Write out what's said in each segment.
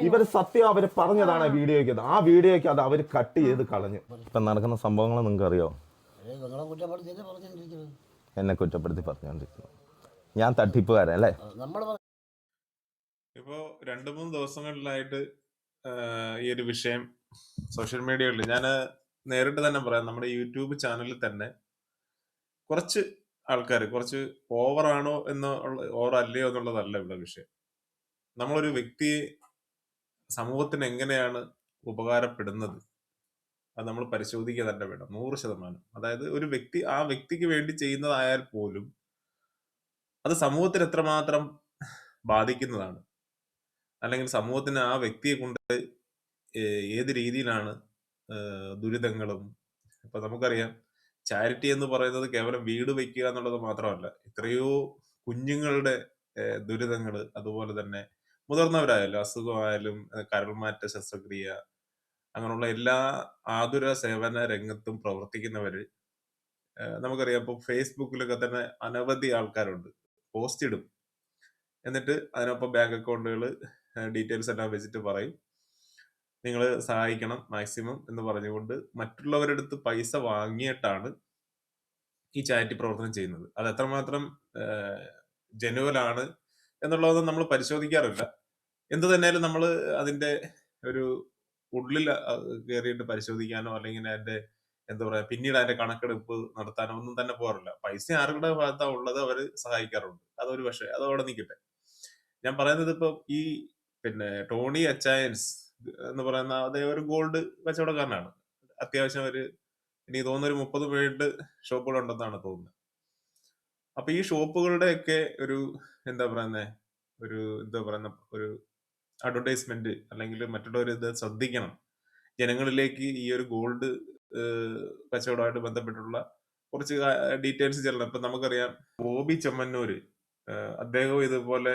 ഇവർ സത്യം അവർ പറഞ്ഞതാണ് വീഡിയോയ്ക്ക്. ആ വീഡിയോയ്ക്ക് അത് അവർ കട്ട് ചെയ്ത് കളഞ്ഞു. ഇപ്പം നടക്കുന്ന സംഭവങ്ങൾ നിങ്ങൾക്ക് അറിയോ? എന്നെ കുറ്റപ്പെടുത്തി പറഞ്ഞുകൊണ്ടിരിക്കുന്നു. ഞാൻ തട്ടിപ്പുകാരൻ അല്ലേ? ഇപ്പോൾ 2-3 ദിവസങ്ങളിലായിട്ട് ഈ ഒരു വിഷയം സോഷ്യൽ മീഡിയകളിൽ ഞാൻ നേരിട്ട് തന്നെ പറയാം, നമ്മുടെ യൂട്യൂബ് ചാനലിൽ തന്നെ കുറച്ച് ആൾക്കാർ കുറച്ച് ഓവറാണോ ഓവർ അല്ലയോ എന്നുള്ളതല്ല ഇവിടെ വിഷയം. നമ്മളൊരു വ്യക്തിയെ സമൂഹത്തിന് എങ്ങനെയാണ് ഉപകാരപ്പെടുന്നത് അത് നമ്മൾ പരിശോധിക്കുക തന്നെ വേണം, 100%. അതായത് ഒരു വ്യക്തി ആ വ്യക്തിക്ക് വേണ്ടി ചെയ്യുന്നതായാൽ പോലും അത് സമൂഹത്തിന് എത്രമാത്രം ബാധിക്കുന്നതാണ്, അല്ലെങ്കിൽ സമൂഹത്തിന് ആ വ്യക്തിയെ കൊണ്ട് ഏത് രീതിയിലാണ് ദുരിതങ്ങളും. ഇപ്പൊ നമുക്കറിയാം, ചാരിറ്റി എന്ന് പറയുന്നത് കേവലം വീട് വയ്ക്കുക എന്നുള്ളത് മാത്രമല്ല, എത്രയോ കുഞ്ഞുങ്ങളുടെ ദുരിതങ്ങൾ, അതുപോലെ തന്നെ മുതിർന്നവരായാലും അസുഖമായാലും കരൾമാറ്റ ശസ്ത്രക്രിയ, അങ്ങനെയുള്ള എല്ലാ ആതുര സേവന രംഗത്തും പ്രവർത്തിക്കുന്നവര് നമുക്കറിയാം. ഇപ്പൊ ഫേസ്ബുക്കിലൊക്കെ തന്നെ അനവധി ആൾക്കാരുണ്ട്, പോസ്റ്റ് ഇടും, എന്നിട്ട് അതിനൊപ്പം ബാങ്ക് അക്കൗണ്ടുകൾ ഡീറ്റെയിൽസ് എല്ലാം വെച്ചിട്ട് പറയും നിങ്ങൾ സഹായിക്കണം മാക്സിമം എന്ന് പറഞ്ഞുകൊണ്ട് മറ്റുള്ളവരുടെ അടുത്ത് പൈസ വാങ്ങിയിട്ടാണ് ഈ ചാരിറ്റി പ്രവർത്തനം ചെയ്യുന്നത്. അത് എത്രമാത്രം ജനുവലാണ് എന്നുള്ളതൊന്നും നമ്മൾ പരിശോധിക്കാറില്ല. എന്ത് തന്നെയാലും നമ്മൾ അതിന്റെ ഒരു ഉള്ളിൽ കയറിയിട്ട് പരിശോധിക്കാനോ അല്ലെങ്കിൽ അതിന്റെ എന്താ പറയാ പിന്നീട് അതിന്റെ കണക്കെടുപ്പ് നടത്താനോ ഒന്നും തന്നെ പോകാറില്ല. പൈസ ആരുടെ ഭാഗത്താണ് ഉള്ളത് അവര് സഹായിക്കാറുണ്ട്. അതൊരു പക്ഷേ അതവിടെ നിൽക്കട്ടെ. ഞാൻ പറയുന്നത് ഇപ്പൊ ഈ ടോണി അച്ചായൻസ് എന്ന് പറയുന്ന അതേ ഒരു ഗോൾഡ് കച്ചവടക്കാരനാണ്. അത്യാവശ്യം എനിക്ക് തോന്നുന്ന ഒരു 30 വേൾഡ് ഷോപ്പുകൾ ഉണ്ടെന്നാണ് തോന്നുന്നത്. അപ്പൊ ഈ ഷോപ്പുകളുടെ ഒക്കെ ഒരു എന്താ പറയുന്ന ഒരു അഡ്വർടൈസ്മെന്റ് അല്ലെങ്കിൽ മറ്റുള്ളവർ ഇത് ശ്രദ്ധിക്കണം, ജനങ്ങളിലേക്ക് ഈ ഒരു ഗോൾഡ് കച്ചവടമായിട്ട് ബന്ധപ്പെട്ടുള്ള കുറച്ച് ഡീറ്റെയിൽസ് ചെല്ലണം. ഇപ്പൊ നമുക്കറിയാം, ബോബി ചെമ്മന്നൂര് അദ്ദേഹവും ഇതുപോലെ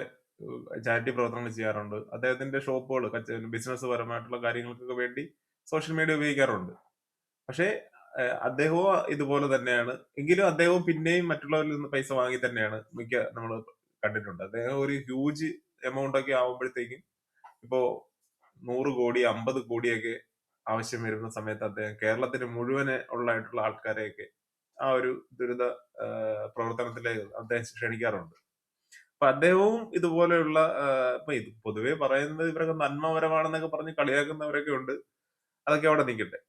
ചാരിറ്റി പ്രവർത്തനങ്ങൾ ചെയ്യാറുണ്ട്. അദ്ദേഹത്തിന്റെ ഷോപ്പുകൾ ബിസിനസ് പരമായിട്ടുള്ള കാര്യങ്ങൾക്കൊക്കെ വേണ്ടി സോഷ്യൽ മീഡിയ ഉപയോഗിക്കാറുണ്ട്. പക്ഷേ അദ്ദേഹവും ഇതുപോലെ തന്നെയാണ്. എങ്കിലും അദ്ദേഹവും പിന്നെയും മറ്റുള്ളവരിൽ നിന്ന് പൈസ വാങ്ങി തന്നെയാണ് നമ്മൾ കണ്ടിട്ടുണ്ട്. അദ്ദേഹം ഒരു ഹ്യൂജ് എമൗണ്ട് ഒക്കെ ആവുമ്പോഴത്തേക്കും ഇപ്പോ 100 കോടി 50 കോടിയൊക്കെ ആവശ്യം വരുന്ന സമയത്ത് അദ്ദേഹം കേരളത്തിന് മുഴുവനെ ഉള്ളായിട്ടുള്ള ആൾക്കാരെയൊക്കെ ആ ഒരു ദുരിത പ്രവർത്തനത്തിലേക്ക് അദ്ദേഹം ക്ഷണിക്കാറുണ്ട്. അപ്പൊ അദ്ദേഹവും ഇതുപോലെയുള്ള ഇപ്പൊ ഇത് പൊതുവെ പറയുന്നത് ഇവരൊക്കെ നന്മപരമാണെന്നൊക്കെ പറഞ്ഞ് കളിയാക്കുന്നവരൊക്കെ ഉണ്ട്. അതൊക്കെ അവിടെ നിൽക്കട്ടെ.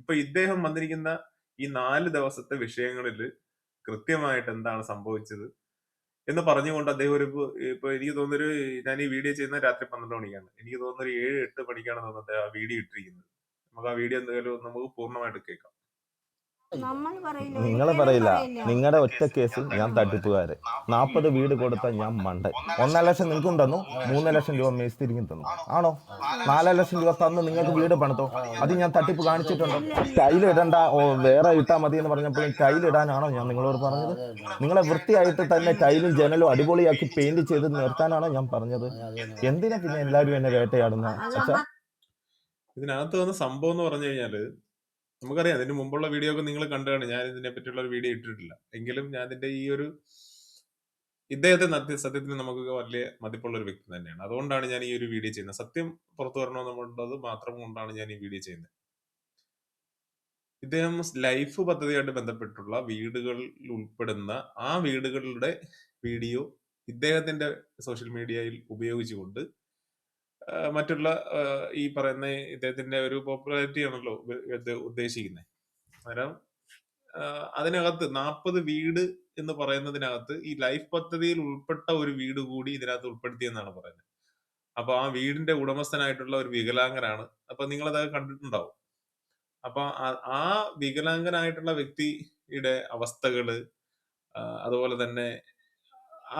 ഇപ്പൊ ഇദ്ദേഹം വന്നിരിക്കുന്ന ഈ 4 ദിവസത്തെ വിഷയങ്ങളിൽ കൃത്യമായിട്ട് എന്താണ് സംഭവിച്ചത് എന്ന് പറഞ്ഞുകൊണ്ട് അദ്ദേഹം ഇപ്പൊ എനിക്ക് തോന്നുന്നൊരു ഞാൻ ഈ വീഡിയോ ചെയ്യുന്ന രാത്രി 12 മണിക്കാണ്. എനിക്ക് തോന്നുന്ന ഒരു 7-8 മണിക്കാണ് തോന്നുന്നത് ആ വീഡിയോ ഇട്ടിരിക്കുന്നത്. നമുക്ക് ആ വീഡിയോ എന്തായാലും നമുക്ക് പൂർണ്ണമായിട്ട് കേൾക്കാം. നിങ്ങളെ പറയില്ല, നിങ്ങളുടെ ഒറ്റ കേസിൽ ഞാൻ തട്ടിപ്പുകാരൻ. 40 വീട് കൊടുത്ത ഞാൻ മണ്ടൻ. 1.5 ലക്ഷം നിങ്ങൾക്കും തന്നു, 3 ലക്ഷം രൂപ മേസ്തിരിക്കും തന്നു. ആണോ? 4 ലക്ഷം രൂപ തന്ന് നിങ്ങൾക്ക് വീട് പണിതോ? അത് ഞാൻ തട്ടിപ്പ് കാണിച്ചിട്ടുണ്ടോ? ടൈലിടണ്ട, വേറെ ഇട്ടാൽ മതി എന്ന് പറഞ്ഞപ്പോഴും ടൈലിടാനാണോ ഞാൻ നിങ്ങളോട് പറഞ്ഞത്? നിങ്ങളെ വൃത്തിയായിട്ട് തന്നെ ടൈലും ജനലും അടിപൊളിയാക്കി പെയിന്റ് ചെയ്ത് നിർത്താനാണോ ഞാൻ പറഞ്ഞത്? എന്തിനാ പിന്നെ എല്ലാവരും എന്നെ വേട്ടയാടുന്ന? ഇതിനകത്ത് വന്ന സംഭവം എന്ന് പറഞ്ഞു കഴിഞ്ഞാല്, നമുക്കറിയാം ഇതിന് മുമ്പുള്ള വീഡിയോ ഒക്കെ നിങ്ങൾ കണ്ടാണ്. ഞാൻ ഇതിനെ പറ്റിയുള്ള ഒരു വീഡിയോ ഇട്ടിട്ടില്ല. എങ്കിലും ഞാൻ ഇതിന്റെ ഈ ഒരു ഇദ്ദേഹത്തെ സത്യത്തിന് നമുക്ക് വലിയ മതിപ്പുള്ള ഒരു വ്യക്തി തന്നെയാണ്. അതുകൊണ്ടാണ് ഞാൻ ഈ ഒരു വീഡിയോ ചെയ്യുന്നത്. സത്യം പുറത്തു വരണമെന്നുള്ളത് മാത്രം കൊണ്ടാണ് ഞാൻ ഈ വീഡിയോ ചെയ്യുന്നത്. ഇദ്ദേഹം ലൈഫ് പദ്ധതിയായിട്ട് ബന്ധപ്പെട്ടുള്ള വീടുകളിൽ ഉൾപ്പെടുന്ന ആ വീടുകളുടെ വീഡിയോ ഇദ്ദേഹത്തിന്റെ സോഷ്യൽ മീഡിയയിൽ ഉപയോഗിച്ചുകൊണ്ട് മറ്റുള്ള ഈ പറയുന്ന ഇദ്ദേഹത്തിന്റെ ഒരു പോപ്പുലാരിറ്റി ആണല്ലോ ഉദ്ദേശിക്കുന്നത്. അന്നേരം അതിനകത്ത് 40 വീട് എന്ന് പറയുന്നതിനകത്ത് ഈ ലൈഫ് പദ്ധതിയിൽ ഉൾപ്പെട്ട ഒരു വീട് കൂടി ഇതിനകത്ത് ഉൾപ്പെടുത്തിയെന്നാണ് പറയുന്നത്. അപ്പൊ ആ വീടിന്റെ ഉടമസ്ഥനായിട്ടുള്ള ഒരു വികലാംഗനാണ്. അപ്പൊ നിങ്ങളത് കണ്ടിട്ടുണ്ടാവും. അപ്പൊ ആ വികലാംഗനായിട്ടുള്ള വ്യക്തിയുടെ അവസ്ഥകള്, അതുപോലെ തന്നെ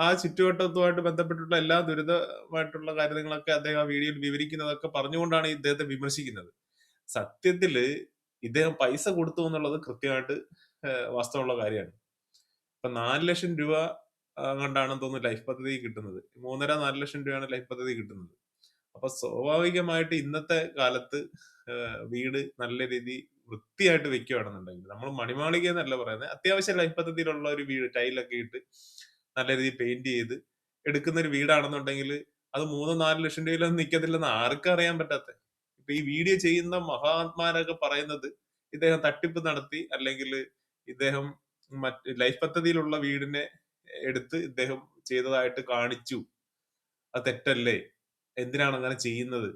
ആ ചുറ്റുവട്ടത്തുമായിട്ട് ബന്ധപ്പെട്ടിട്ടുള്ള എല്ലാ ദുരിതമായിട്ടുള്ള കാര്യങ്ങളൊക്കെ അദ്ദേഹം ആ വീഡിയോയിൽ വിവരിക്കുന്നതൊക്കെ പറഞ്ഞുകൊണ്ടാണ് ഇദ്ദേഹത്തെ വിമർശിക്കുന്നത്. സത്യത്തില് ഇദ്ദേഹം പൈസ കൊടുത്തു എന്നുള്ളത് കൃത്യമായിട്ട് വാസ്തവമുള്ള കാര്യമാണ്. ഇപ്പൊ 4 ലക്ഷം രൂപ കണ്ടാണെന്ന് തോന്നുന്നു ലൈഫ് പദ്ധതി കിട്ടുന്നത്. 3.5-4 ലക്ഷം രൂപയാണ് ലൈഫ് പദ്ധതി കിട്ടുന്നത്. അപ്പൊ സ്വാഭാവികമായിട്ട് ഇന്നത്തെ കാലത്ത് വീട് നല്ല രീതി വൃത്തിയായിട്ട് വെക്കുകയാണെന്നുണ്ടെങ്കിൽ, നമ്മൾ മണിമാളിക എന്നല്ല പറയുന്നത്, അത്യാവശ്യം ലൈഫ് പദ്ധതിയിലുള്ള ഒരു വീട് ടൈലൊക്കെ ഇട്ട് നല്ല രീതിയിൽ പെയിന്റ് ചെയ്ത് എടുക്കുന്ന ഒരു വീടാണെന്നുണ്ടെങ്കിൽ അത് 3-4 ലക്ഷം രൂപയിലൊന്നും നിൽക്കത്തില്ലെന്ന് ആർക്കും അറിയാൻ പറ്റാത്ത. ഇപ്പൊ ഈ വീഡിയോ ചെയ്യുന്ന മഹാത്മാരൊക്കെ പറയുന്നത് ഇദ്ദേഹം തട്ടിപ്പ് നടത്തി, അല്ലെങ്കിൽ ഇദ്ദേഹം മറ്റ് ലൈഫ് പദ്ധതിയിലുള്ള വീടിനെ എടുത്ത് ഇദ്ദേഹം ചെയ്തതായിട്ട് കാണിച്ചു. അത് തെറ്റല്ലേ? എന്തിനാണ് അങ്ങനെ ചെയ്യുന്നത്?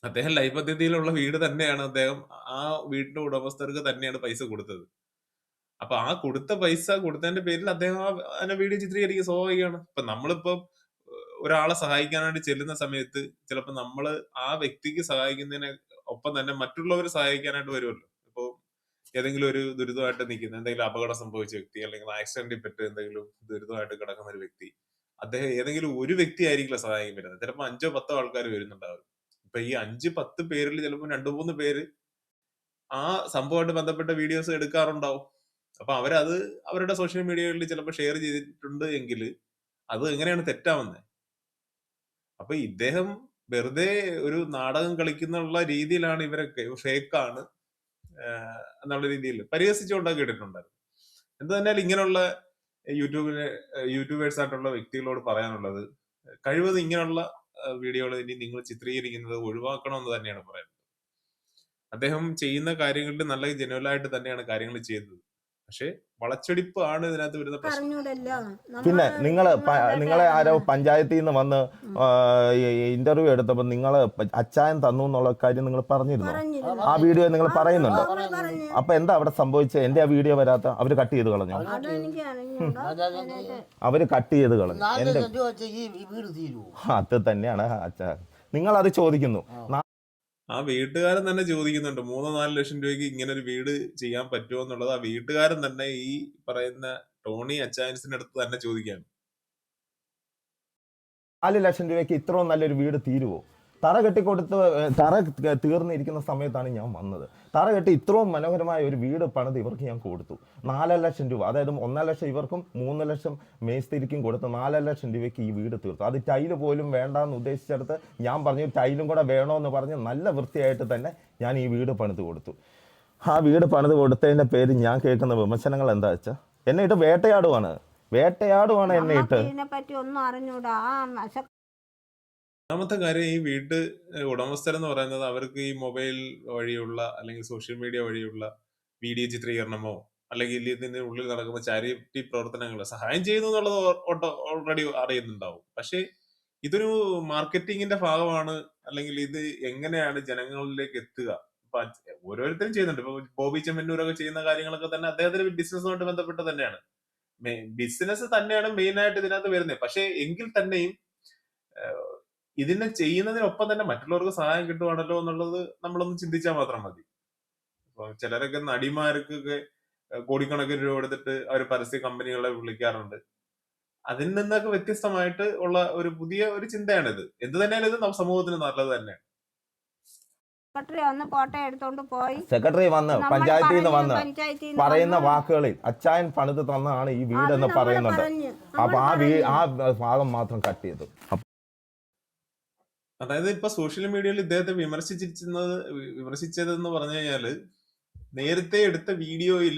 അദ്ദേഹം ലൈഫ് പദ്ധതിയിലുള്ള വീട് തന്നെയാണ് അദ്ദേഹം ആ വീടിന്റെ ഉടമസ്ഥർക്ക് തന്നെയാണ് പൈസ കൊടുത്തത്. അപ്പൊ ആ കൊടുത്ത പൈസ കൊടുത്തതിന്റെ പേരിൽ അദ്ദേഹം അതിനെ വീഡിയോ ചിത്രീകരിക്കുക സ്വാഭാവികമാണ്. ഇപ്പൊ നമ്മളിപ്പോ ഒരാളെ സഹായിക്കാനായിട്ട് ചെല്ലുന്ന സമയത്ത് ചിലപ്പോ നമ്മള് ആ വ്യക്തിക്ക് സഹായിക്കുന്നതിന് ഒപ്പം തന്നെ മറ്റുള്ളവരെ സഹായിക്കാനായിട്ട് വരുമല്ലോ. ഇപ്പൊ ഏതെങ്കിലും ഒരു ദുരിതമായിട്ട് നിൽക്കുന്ന, എന്തെങ്കിലും അപകടം സംഭവിച്ച വ്യക്തി, അല്ലെങ്കിൽ ആക്സിഡന്റിൽ പെട്ട് എന്തെങ്കിലും ദുരിതമായിട്ട് കിടക്കുന്ന ഒരു വ്യക്തി, അദ്ദേഹം ഏതെങ്കിലും ഒരു വ്യക്തി ആയിരിക്കില്ല സഹായിക്കാൻ പറ്റുന്നത്. ചിലപ്പോൾ 5-10 ആൾക്കാർ വരുന്നുണ്ടാവും. ഇപ്പൊ ഈ 5-10 പേരിൽ ചിലപ്പോൾ 2-3 പേര് ആ സംഭവമായിട്ട് ബന്ധപ്പെട്ട വീഡിയോസ് എടുക്കാറുണ്ടാവും. അപ്പൊ അവരത് അവരുടെ സോഷ്യൽ മീഡിയകളിൽ ചിലപ്പോൾ ഷെയർ ചെയ്തിട്ടുണ്ട് എങ്കിൽ അത് എങ്ങനെയാണ് തെറ്റാവുന്നത്? അപ്പൊ ഇദ്ദേഹം വെറുതെ ഒരു നാടകം കളിക്കുന്നുള്ള രീതിയിലാണ് ഇവരൊക്കെ ഫേക്കാണ് എന്നുള്ള രീതിയിൽ പരിഹസിച്ചുകൊണ്ടൊക്കെ കേട്ടിട്ടുണ്ടായിരുന്നു. എന്ത് തന്നെയാലും ഇങ്ങനെയുള്ള യൂട്യൂബേഴ്സ് ആയിട്ടുള്ള വ്യക്തികളോട് പറയാനുള്ളത്, കഴിവതും ഇങ്ങനെയുള്ള വീഡിയോകൾ ഇനി നിങ്ങൾ ചിത്രീകരിക്കുന്നത് ഒഴിവാക്കണമെന്ന് തന്നെയാണ് പറയുന്നത്. അദ്ദേഹം ചെയ്യുന്ന കാര്യങ്ങളിൽ നല്ല ജെന്യുവലായിട്ട് തന്നെയാണ് കാര്യങ്ങൾ ചെയ്തത്. പക്ഷെ വളച്ചൊടിപ്പ് ആണ് ഇതിനകത്ത് വരുന്ന പ്രശ്നം. പിന്നെ നിങ്ങളെ ആരോ പഞ്ചായത്തിൽ നിന്ന് വന്ന് ഇന്റർവ്യൂ എടുത്തപ്പോൾ നിങ്ങൾ അച്ചായൻ തന്നു എന്നുള്ള കാര്യം നിങ്ങൾ പറഞ്ഞിരുന്നു. ആ വീഡിയോ നിങ്ങൾ പറയുന്നുണ്ട്. അപ്പൊ എന്താ അവിടെ സംഭവിച്ചത്? എന്റെ ആ വീഡിയോ വരാത്ത അവര് കട്ട് ചെയ്ത് കളഞ്ഞു. അവര് കട്ട് ചെയ്ത് കളഞ്ഞു. എന്റെ അത് തന്നെയാണ് അച്ഛാ, നിങ്ങൾ അത് ചോദിക്കുന്നു. ആ വീട്ടുകാരൻ തന്നെ ചോദിക്കുന്നുണ്ട് 3-4 ലക്ഷം രൂപയ്ക്ക് ഇങ്ങനെ ഒരു വീട് ചെയ്യാൻ പറ്റുമോ എന്നുള്ളത്. ആ വീട്ടുകാരൻ തന്നെ ഈ പറയുന്ന ടോണി അച്ചായൻസിന്റെ അടുത്ത് തന്നെ ചോദിക്കുകയാണ്. 4 ലക്ഷം രൂപയ്ക്ക് ഇത്രയും നല്ലൊരു വീട് തീരുവോ? തറ കെട്ടിക്കൊടുത്ത് തറ തീർന്നിരിക്കുന്ന സമയത്താണ് ഞാൻ വന്നത്. തറ കെട്ടി ഇത്രയും മനോഹരമായ ഒരു വീട് പണിത് ഇവർക്ക് ഞാൻ കൊടുത്തു. 4 ലക്ഷം രൂപ, അതായത് 1 ലക്ഷം ഇവർക്കും 3 ലക്ഷം മേസ്തിരിക്കും കൊടുത്ത് 4 ലക്ഷം രൂപയ്ക്ക് ഈ വീട് തീർത്തു. അത് ടൈല് പോലും വേണ്ടാന്ന് ഉദ്ദേശിച്ചെടുത്ത് ഞാൻ പറഞ്ഞു ടൈലും കൂടെ വേണമെന്ന് പറഞ്ഞ് നല്ല വൃത്തിയായിട്ട് തന്നെ ഞാൻ ഈ വീട് പണിത് കൊടുത്തു. ആ വീട് പണിത് കൊടുത്തതിൻ്റെ പേര് ഞാൻ കേൾക്കുന്ന വിമർശനങ്ങൾ എന്താ വെച്ചാൽ എന്നെ ഇട്ട് വേട്ടയാടുവാണ് എന്നെ ഇട്ട്. ഒന്നും അറിഞ്ഞൂടാ. ഒന്നാമത്തെ കാര്യം, ഈ വീട്ട് ഉടമസ്ഥരെന്ന് പറയുന്നത് അവർക്ക് ഈ മൊബൈൽ വഴിയുള്ള അല്ലെങ്കിൽ സോഷ്യൽ മീഡിയ വഴിയുള്ള വീഡിയോ ചിത്രീകരണമോ അല്ലെങ്കിൽ ഇതിന് ഉള്ളിൽ നടക്കുന്ന ചാരിറ്റി പ്രവർത്തനങ്ങൾ സഹായം ചെയ്യുന്നു എന്നുള്ളത് ഓൾറെഡി അറിയുന്നുണ്ടാവും. പക്ഷെ ഇതൊരു മാർക്കറ്റിങ്ങിന്റെ ഭാഗമാണ്, അല്ലെങ്കിൽ ഇത് എങ്ങനെയാണ് ജനങ്ങളിലേക്ക് എത്തുക. ഇപ്പൊ ഓരോരുത്തരും ചെയ്യുന്നുണ്ട്. ഇപ്പൊ ബോബി ചെമ്മന്നൂരൊക്കെ ചെയ്യുന്ന കാര്യങ്ങളൊക്കെ തന്നെ അദ്ദേഹത്തിന്റെ ബിസിനസ്സുമായിട്ട് ബന്ധപ്പെട്ട് തന്നെയാണ്. ബിസിനസ് തന്നെയാണ് മെയിൻ ആയിട്ട് ഇതിനകത്ത് വരുന്നത്. പക്ഷെ എങ്കിൽ തന്നെയും ഇതിനെ ചെയ്യുന്നതിനൊപ്പം തന്നെ മറ്റുള്ളവർക്ക് സഹായം കിട്ടുവാണല്ലോ എന്നുള്ളത് നമ്മളൊന്ന് ചിന്തിച്ചാൽ മാത്രം മതി. ഇപ്പൊ ചിലരൊക്കെ നടിമാർക്കൊക്കെ കോടിക്കണക്കിന് രൂപ എടുത്തിട്ട് അവർ പരസ്യ കമ്പനികളെ വിളിക്കാറുണ്ട്. അതിൽ നിന്നൊക്കെ വ്യത്യസ്തമായിട്ട് ഉള്ള ഒരു പുതിയ ഒരു ചിന്തയാണിത്. എന്ത് തന്നെയാലും ഇത് സമൂഹത്തിന് നല്ലത് തന്നെയാണ്. സെക്രട്ടറി വന്ന് പഞ്ചായത്തിൽ നിന്ന് വന്ന് പറയുന്ന വാക്കുകളിൽ അച്ചായൻ പണിത് തന്നാണ് ഈ വീടെന്ന് പറയുന്നുണ്ട്. അപ്പൊ ആ ഭാഗം മാത്രം കട്ട് ചെയ്തു. അതായത് ഇപ്പൊ സോഷ്യൽ മീഡിയയിൽ ഇദ്ദേഹത്തെ വിമർശിച്ചതെന്ന് പറഞ്ഞു കഴിഞ്ഞാല്, നേരത്തെ എടുത്ത വീഡിയോയിൽ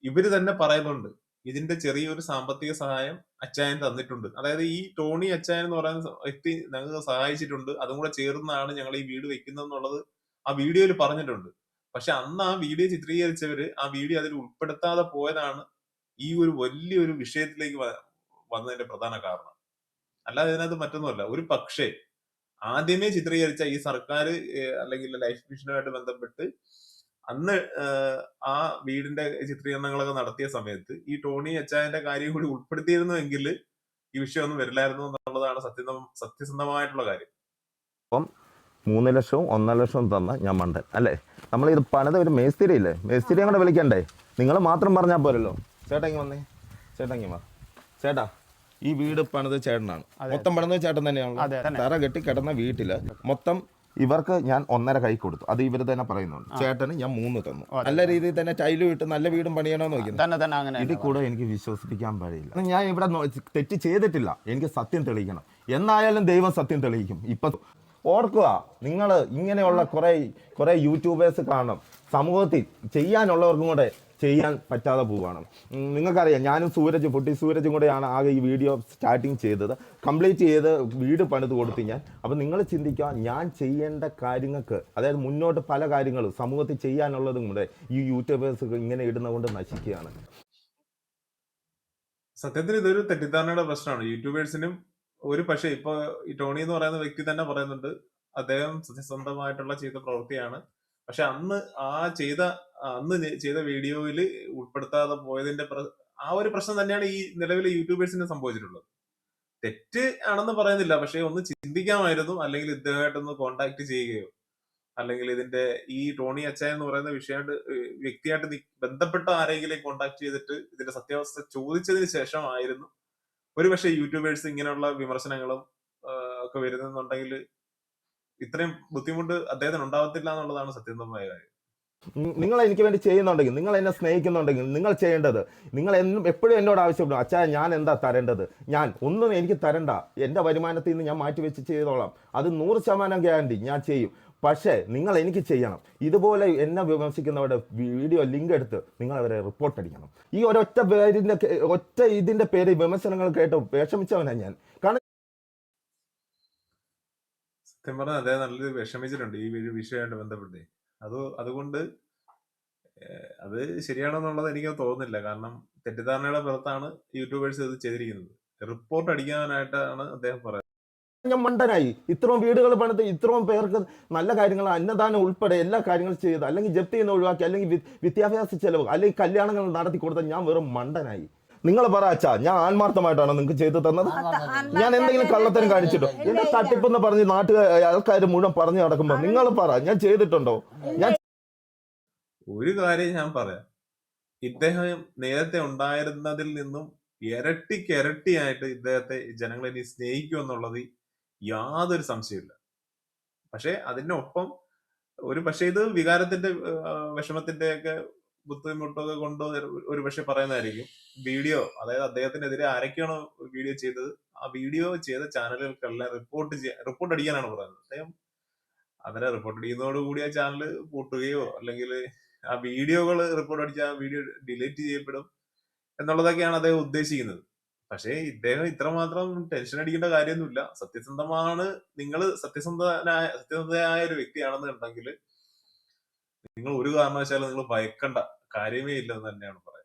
ഇവര് തന്നെ പറയുന്നുണ്ട് ഇതിന്റെ ചെറിയൊരു സാമ്പത്തിക സഹായം അച്ചായൻ തന്നിട്ടുണ്ട്. അതായത് ഈ ടോണി അച്ചായൻ എന്ന് പറയുന്ന വ്യക്തി ഞങ്ങൾക്ക് സഹായിച്ചിട്ടുണ്ട്, അതും കൂടെ ചേർന്നാണ് ഞങ്ങൾ ഈ വീട് വെക്കുന്നത് എന്നുള്ളത് ആ വീഡിയോയിൽ പറഞ്ഞിട്ടുണ്ട്. പക്ഷെ അന്ന് ആ വീഡിയോ ചിത്രീകരിച്ചവര് ആ വീഡിയോ അതിൽ ഉൾപ്പെടുത്താതെ പോയതാണ് ഈ ഒരു വലിയൊരു വിഷയത്തിലേക്ക് വന്നതിന്റെ പ്രധാന കാരണം. അല്ലാതെ ഇതിനകത്ത് മറ്റൊന്നുമല്ല. ഒരു പക്ഷേ ആദ്യമേ ചിത്രീകരിച്ച ഈ സർക്കാർ അല്ലെങ്കിൽ ലൈഫ് മിഷനുമായിട്ട് ബന്ധപ്പെട്ട് അന്ന് ആ വീടിന്റെ ചിത്രീകരണങ്ങളൊക്കെ നടത്തിയ സമയത്ത് ഈ ടോണി അച്ചായന്റെ കാര്യം കൂടി ഉൾപ്പെടുത്തിയിരുന്നുവെങ്കിൽ ഈ വിഷയമൊന്നും വരില്ലായിരുന്നു എന്നുള്ളതാണ് സത്യസന്ധമായിട്ടുള്ള കാര്യം. അപ്പം 3 ലക്ഷവും 1 ലക്ഷവും തന്ന ഞാൻ മണ്ടൻ അല്ലേ? നമ്മളിത് പണിത ഒരു മേസ്തിരി ഇല്ലേ, മേസ്തിരി അങ്ങോട്ട് വിളിക്കണ്ടേ? നിങ്ങൾ മാത്രം പറഞ്ഞാൽ പോരല്ലോ. ചേട്ടാ ഇങ്ങ് വന്നേ, ചേട്ടാ ഈ വീട് പണിത് ചേട്ടനാണ്, മൊത്തം പണിത് ചേട്ടൻ തന്നെയാണല്ലോ. തറ കെട്ടി കിടന്ന വീട്ടില് മൊത്തം ഇവർക്ക് ഞാൻ 1.5 കൈ കൊടുത്തു. അത് ഇവർ തന്നെ പറയുന്നുണ്ട്. ചേട്ടന് ഞാൻ 3 തന്നു. നല്ല രീതിയിൽ തന്നെ ടൈലും ഇട്ട് നല്ല വീടും പണിയണമെന്ന് നോക്കുന്നു. ഇതിൽ കൂടെ എനിക്ക് വിശ്വസിപ്പിക്കാൻ പാടില്ല. ഞാൻ ഇവിടെ തെറ്റ് ചെയ്തിട്ടില്ല, എനിക്ക് സത്യം തെളിയിക്കണം. എന്നായാലും ദൈവം സത്യം തെളിയിക്കും. ഇപ്പൊ ഓർക്കുക, നിങ്ങൾ ഇങ്ങനെയുള്ള കുറെ യൂട്യൂബേഴ്സ് കാണും. സമൂഹത്തിൽ ചെയ്യാനുള്ളവർക്കും കൂടെ ചെയ്യാൻ പറ്റാതെ പോവുകയാണ്. നിങ്ങൾക്കറിയാം, ഞാനും പൊട്ടി സൂരജും കൂടെയാണ് ആകെ ഈ വീഡിയോ സ്റ്റാർട്ടിങ് ചെയ്തത്. കംപ്ലീറ്റ് ചെയ്ത് വീട് പണിത് കൊടുത്തു ഞാൻ. അപ്പം നിങ്ങൾ ചിന്തിക്കുക, ഞാൻ ചെയ്യേണ്ട കാര്യങ്ങൾക്ക്, അതായത് മുന്നോട്ട് പല കാര്യങ്ങളും സമൂഹത്തിൽ ചെയ്യാനുള്ളതും കൂടെ ഈ യൂട്യൂബേഴ്സ് ഇങ്ങനെ ഇടുന്നതുകൊണ്ട് നശിക്കുകയാണ്. സത്യത്തിൽ ഇതൊരു തെറ്റിദ്ധാരണയുടെ പ്രശ്നമാണ്. യൂട്യൂബേഴ്സിനും പക്ഷേ ഇപ്പൊ ഈ ടോണി എന്ന് പറയുന്ന വ്യക്തി തന്നെ പറയുന്നുണ്ട്, അദ്ദേഹം സത്യസന്ധമായിട്ടുള്ള ചെയ്ത പ്രവൃത്തിയാണ്. പക്ഷെ അന്ന് ചെയ്ത വീഡിയോയിൽ ഉൾപ്പെടുത്താതെ പോയതിന്റെ ആ ഒരു പ്രശ്നം തന്നെയാണ് ഈ നിലവിലെ യൂട്യൂബേഴ്സിന് സംഭവിച്ചിട്ടുള്ളത്. തെറ്റ് ആണെന്ന് പറയുന്നില്ല, പക്ഷെ ഒന്ന് ചിന്തിക്കാമായിരുന്നു. അല്ലെങ്കിൽ ഇദ്ദേഹമായിട്ടൊന്ന് കോണ്ടാക്ട് ചെയ്യുകയോ, അല്ലെങ്കിൽ ഇതിന്റെ ഈ ടോണി അച്ചായൻ എന്ന് പറയുന്ന വ്യക്തിയായിട്ട് ബന്ധപ്പെട്ട ആരെങ്കിലും കോണ്ടാക്ട് ചെയ്തിട്ട് ഇതിന്റെ സത്യാവസ്ഥ ചോദിച്ചതിന് ശേഷമായിരുന്നു ഒരുപക്ഷെ യൂട്യൂബേഴ്സ് ഇങ്ങനെയുള്ള വിമർശനങ്ങളും ഒക്കെ വരുന്നുണ്ടെങ്കിൽ ഇത്രയും ബുദ്ധിമുട്ട് അദ്ദേഹത്തിന് ഉണ്ടാവത്തില്ല എന്നുള്ളതാണ് സത്യസന്ധമായ കാര്യം. നിങ്ങൾ എനിക്ക് വേണ്ടി ചെയ്യുന്നുണ്ടെങ്കിൽ, നിങ്ങൾ എന്നെ സ്നേഹിക്കുന്നുണ്ടെങ്കിൽ നിങ്ങൾ ചെയ്യേണ്ടത്, നിങ്ങൾ എപ്പോഴും എന്നോട് ആവശ്യപ്പെടും, അച്ഛാ ഞാൻ എന്താ തരേണ്ടത്, ഞാൻ ഒന്നും എനിക്ക് തരണ്ട, എൻ്റെ വരുമാനത്തിൽ നിന്ന് ഞാൻ മാറ്റിവെച്ച് ചെയ്തോളാം, അത് 100% ഗ്യാരണ്ടി ഞാൻ ചെയ്യും. പക്ഷേ നിങ്ങൾ എനിക്ക് ചെയ്യണം. ഇതുപോലെ എന്നെ വിമർശിക്കുന്നവരുടെ വീഡിയോ ലിങ്ക് എടുത്ത് നിങ്ങൾ അവരെ റിപ്പോർട്ട് അടിക്കണം. ഈ ഒറ്റ ഇതിൻ്റെ പേര് വിമർശനങ്ങൾ കേട്ട് വിഷമിച്ചവനാണ് ഞാൻ. കാരണം സത്യം പറഞ്ഞാൽ അദ്ദേഹം നല്ലൊരു വിഷമിച്ചിട്ടുണ്ട് ഈ വിഷയമായിട്ട് ബന്ധപ്പെട്ട്. അതുകൊണ്ട് അത് ശരിയാണെന്നുള്ളത് എനിക്ക് തോന്നുന്നില്ല. കാരണം തെറ്റിദ്ധാരണയുടെ പുറത്താണ് യൂട്യൂബേഴ്സ് ഇത് ചെയ്തിരിക്കുന്നത്. റിപ്പോർട്ട് അടിക്കാനായിട്ടാണ് അദ്ദേഹം പറയുന്നത്. ഞാൻ മണ്ടനായി. ഇത്രയും വീടുകൾ പണിത് ഇത്രയും പേർക്ക് നല്ല കാര്യങ്ങൾ, അന്നദാനം ഉൾപ്പെടെ എല്ലാ കാര്യങ്ങളും ചെയ്ത്, അല്ലെങ്കിൽ ജപ്തി ചെയ്യുന്ന ഒഴിവാക്കി, അല്ലെങ്കിൽ വിദ്യാഭ്യാസ ചെലവ്, അല്ലെങ്കിൽ കല്യാണങ്ങൾ നടത്തി കൊടുത്ത ഞാൻ വെറും മണ്ടനായി. നിങ്ങൾ പറ അച്ഛാ, ഞാൻ ആത്മാർത്ഥമായിട്ടാണ് നിങ്ങൾക്ക് ചെയ്തു തന്നത്? ഞാൻ എന്തെങ്കിലും കള്ളത്തരം കാണിച്ചിട്ടോ? എന്റെ തട്ടിപ്പെന്ന് പറഞ്ഞ് ആൾക്കാർ മുഴുവൻ പറഞ്ഞു നടക്കുമ്പോൾ നിങ്ങൾ പറ, ഞാൻ ചെയ്തിട്ടുണ്ടോ? ഞാൻ ഒരു കാര്യം ഞാൻ പറയാം, ഇദ്ദേഹം നേരത്തെ ഉണ്ടായിരുന്നതിൽ നിന്നും ഇരട്ടിയായിട്ട് ഇദ്ദേഹത്തെ ജനങ്ങൾ ഇനി സ്നേഹിക്കും എന്നുള്ളത് യാതൊരു സംശയമില്ല. പക്ഷെ അതിനൊപ്പം പക്ഷെ ഇത് വികാരത്തിന്റെ വിഷമത്തിന്റെ ഒക്കെ ബുദ്ധിമുട്ടൊക്കെ കൊണ്ട് പക്ഷെ പറയുന്നതായിരിക്കും. അതായത് അദ്ദേഹത്തിനെതിരെ ആരൊക്കെയാണോ വീഡിയോ ചെയ്തത്, ആ വീഡിയോ ചെയ്ത ചാനലുകൾക്കെല്ലാം റിപ്പോർട്ട് അടിക്കാനാണ് പറയുന്നത്. അദ്ദേഹം അതിനെ റിപ്പോർട്ട് അടിക്കുന്നതോടുകൂടി ആ ചാനൽ പൂട്ടുകയോ, അല്ലെങ്കിൽ ആ വീഡിയോകൾ റിപ്പോർട്ട് അടിച്ച ആ വീഡിയോ ഡിലീറ്റ് ചെയ്യപ്പെടും എന്നുള്ളതൊക്കെയാണ് അദ്ദേഹം ഉദ്ദേശിക്കുന്നത്. പക്ഷേ ഇദ്ദേഹം ഇത്രമാത്രം ടെൻഷൻ അടിക്കേണ്ട കാര്യമൊന്നുമില്ല. നിങ്ങൾ സത്യസന്ധയായ ഒരു വ്യക്തിയാണെന്ന് ഉണ്ടെങ്കിൽ നിങ്ങൾ ഒരു കാരണവശാലും നിങ്ങൾ ഭയക്കണ്ട കാര്യമേ ഇല്ലെന്ന് തന്നെയാണ് പറയുന്നത്.